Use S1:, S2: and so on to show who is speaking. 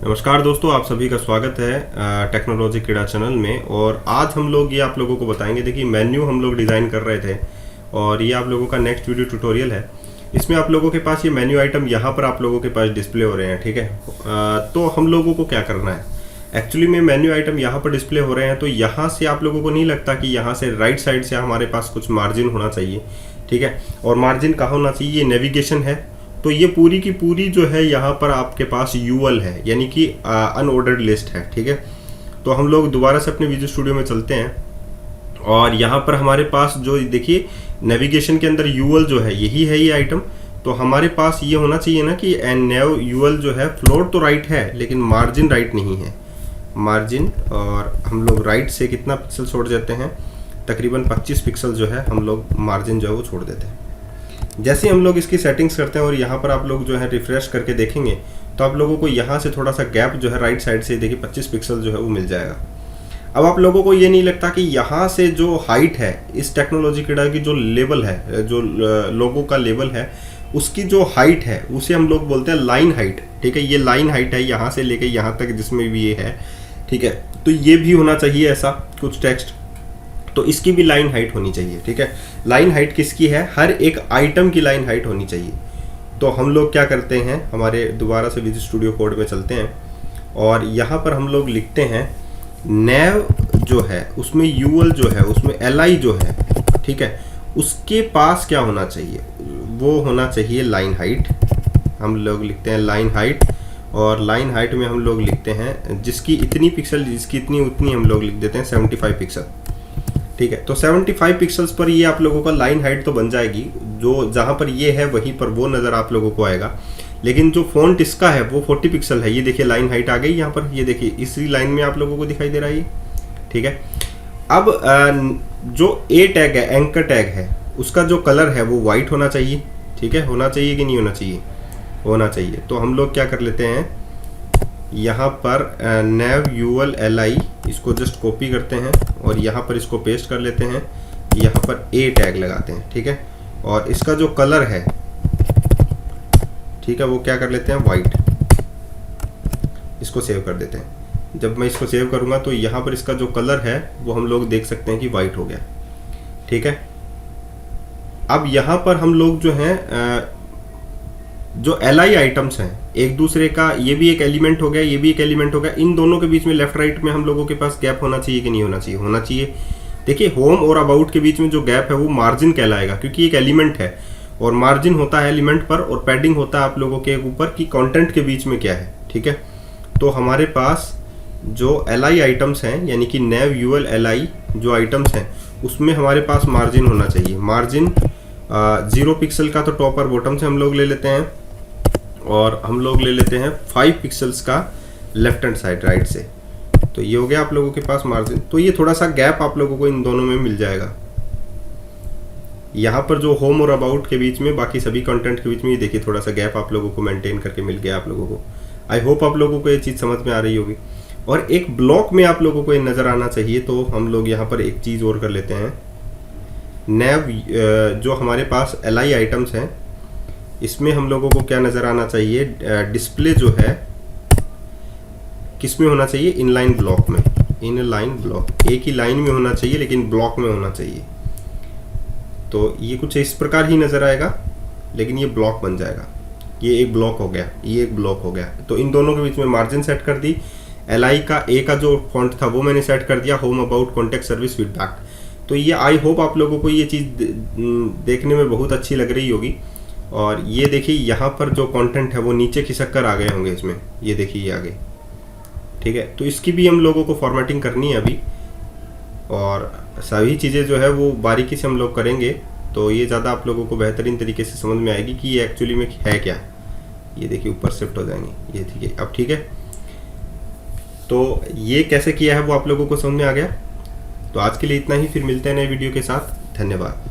S1: नमस्कार दोस्तों, आप सभी का स्वागत है टेक्नोलॉजी क्रीड़ा चैनल में। और आज हम लोग ये आप लोगों को बताएंगे। देखिए, मेन्यू हम लोग डिज़ाइन कर रहे थे और ये आप लोगों का नेक्स्ट वीडियो ट्यूटोरियल है। इसमें आप लोगों के पास ये मेन्यू आइटम यहाँ पर आप लोगों के पास डिस्प्ले हो रहे हैं, ठीक है। तो हम लोगों को क्या करना है, एक्चुअली में मेन्यू आइटम यहाँ पर डिस्प्ले हो रहे हैं, तो यहाँ से आप लोगों को नहीं लगता कि यहाँ से राइट साइड से हमारे पास कुछ मार्जिन होना चाहिए, ठीक है। और मार्जिन कहाँ होना चाहिए, ये नेविगेशन है, तो ये पूरी की पूरी जो है यहाँ पर आपके पास यूएल है, यानी कि अनऑर्डर्ड लिस्ट है, ठीक है। तो हम लोग दोबारा से अपने विजुअल स्टूडियो में चलते हैं और यहाँ पर हमारे पास जो देखिए नेविगेशन के अंदर यूएल जो है यही है ये आइटम। तो हमारे पास ये होना चाहिए ना कि नेव यूएल जो है, फ्लोर तो राइट है लेकिन मार्जिन राइट नहीं है। मार्जिन, और हम लोग राइट से कितना पिक्सल छोड़ देते हैं, तकरीबन 25 पिक्सल जो है हम लोग मार्जिन जो है वो छोड़ देते हैं। जैसे हम लोग इसकी सेटिंग्स करते हैं और यहाँ पर आप लोग जो है रिफ्रेश करके देखेंगे तो आप लोगों को यहाँ से थोड़ा सा गैप जो है राइट साइड से देखिए 25 पिक्सल जो है वो मिल जाएगा। अब आप लोगों को ये नहीं लगता कि यहाँ से जो हाइट है इस टेक्नोलॉजी क्रीड़ा की, जो लेवल है, जो लोगों का लेवल है, उसकी जो हाइट है उसे हम लोग बोलते हैं लाइन हाइट, ठीक है। ये लाइन हाइट है यहाँ से लेके यहाँ तक जिसमें भी ये है, ठीक है। तो ये भी होना चाहिए ऐसा कुछ टेक्स्ट, तो इसकी भी लाइन हाइट होनी चाहिए, ठीक है। लाइन हाइट किसकी है, हर एक आइटम की लाइन हाइट होनी चाहिए। तो हम लोग क्या करते हैं, हमारे दोबारा से विजुअल स्टूडियो कोड में चलते हैं और यहाँ पर हम लोग लिखते हैं नेव जो है उसमें यूएल जो है उसमें एलआई जो है, ठीक है, उसके पास क्या होना चाहिए, वो होना चाहिए लाइन हाइट। हम लोग लिखते हैं लाइन हाइट, और लाइन हाइट में हम लोग लिखते हैं जिसकी इतनी पिक्सल, जिसकी इतनी उतनी हम लोग लिख देते हैं 75 पिक्सल, ठीक है। तो 75 पिक्सल्स पर ये आप लोगों का लाइन हाइट तो बन जाएगी, जो जहाँ पर ये है वहीं पर वो नज़र आप लोगों को आएगा। लेकिन जो फॉन्ट इसका है वो 40 पिक्सल है। ये देखिए लाइन हाइट आ गई यहाँ पर, ये देखिए इसी लाइन में आप लोगों को दिखाई दे रहा है ये, ठीक है। अब जो ए टैग है, एंकर टैग है, उसका जो कलर है वो वाइट होना चाहिए, ठीक है। होना चाहिए कि नहीं होना चाहिए, होना चाहिए। तो हम लोग क्या कर लेते हैं, यहाँ पर नेव यूएल एलआई इसको जस्ट कॉपी करते हैं और यहाँ पर इसको पेस्ट कर लेते हैं, यहाँ पर ए टैग लगाते हैं, ठीक है। और इसका जो कलर है, ठीक है, वो क्या कर लेते हैं, वाइट। इसको सेव कर देते हैं। जब मैं इसको सेव करूँगा तो यहाँ पर इसका जो कलर है वो हम लोग देख सकते हैं कि वाइट हो गया, ठीक है। अब यहाँ पर हम लोग जो है जो एलआई आइटम्स हैं एक दूसरे का, ये भी एक एलिमेंट हो गया, ये भी एक एलिमेंट हो गया, इन दोनों के बीच में लेफ्ट राइट में हम लोगों के पास गैप होना चाहिए कि नहीं होना चाहिए, होना चाहिए। देखिए होम और अबाउट के बीच में जो गैप है वो मार्जिन कहलाएगा, क्योंकि एक एलिमेंट है और मार्जिन होता है एलिमेंट पर और पैडिंग होता है आप लोगों के ऊपर कि कंटेंट के बीच में क्या है, ठीक है। तो हमारे पास जो एलआई आइटम्स हैं, यानी कि नेव यूएल एलआई जो आइटम्स हैं उसमें हमारे पास मार्जिन होना चाहिए। मार्जिन 0 पिक्सल का तो टॉप और बॉटम से हम लोग ले लेते हैं, और हम लोग ले लेते हैं 5 पिक्सल्स का लेफ्ट हैंड साइड राइट से। तो ये हो गया आप लोगों के पास मार्जिन। तो ये थोड़ा सा गैप आप लोगों को इन दोनों में मिल जाएगा। यहाँ पर जो होम और अबाउट के बीच में, बाकी सभी कंटेंट के बीच में, ये देखिए थोड़ा सा गैप आप लोगों को मेंटेन करके मिल गया आप लोगों को। आई होप आप लोगों को ये चीज़ समझ में आ रही होगी। और एक ब्लॉक में आप लोगों को ये नज़र आना चाहिए। तो हम लोग यहाँ पर एक चीज़ और कर लेते हैं, नेव जो हमारे पास एलआई आइटम्स हैं इसमें हम लोगों को क्या नज़र आना चाहिए, डिस्प्ले जो है किस में होना चाहिए, इनलाइन ब्लॉक में। इनलाइन ब्लॉक एक ही लाइन में होना चाहिए लेकिन ब्लॉक में होना चाहिए। तो ये कुछ इस प्रकार ही नज़र आएगा, लेकिन ये ब्लॉक बन जाएगा। ये एक ब्लॉक हो गया, ये एक ब्लॉक हो गया। तो इन दोनों के बीच में मार्जिन सेट कर दी। एलआई का ए का जो फॉन्ट था वो मैंने सेट कर दिया, home about contact service feedback. तो ये आई होप आप लोगों को ये चीज़ देखने में बहुत अच्छी लग रही होगी। और ये देखिए यहाँ पर जो कंटेंट है वो नीचे खिसक कर आ गए होंगे इसमें, ये देखिए ये आ गए, ठीक है। तो इसकी भी हम लोगों को फॉर्मेटिंग करनी है अभी, और सभी चीज़ें जो है वो बारीकी से हम लोग करेंगे, तो ये ज़्यादा आप लोगों को बेहतरीन तरीके से समझ में आएगी कि ये एक्चुअली में है क्या। ये देखिए ऊपर शिफ्ट हो जाएंगे, ये ठीक है, अब ठीक है। तो ये कैसे किया है वो आप लोगों को समझ में आ गया। तो आज के लिए इतना ही, फिर मिलते हैं नए वीडियो के साथ। धन्यवाद।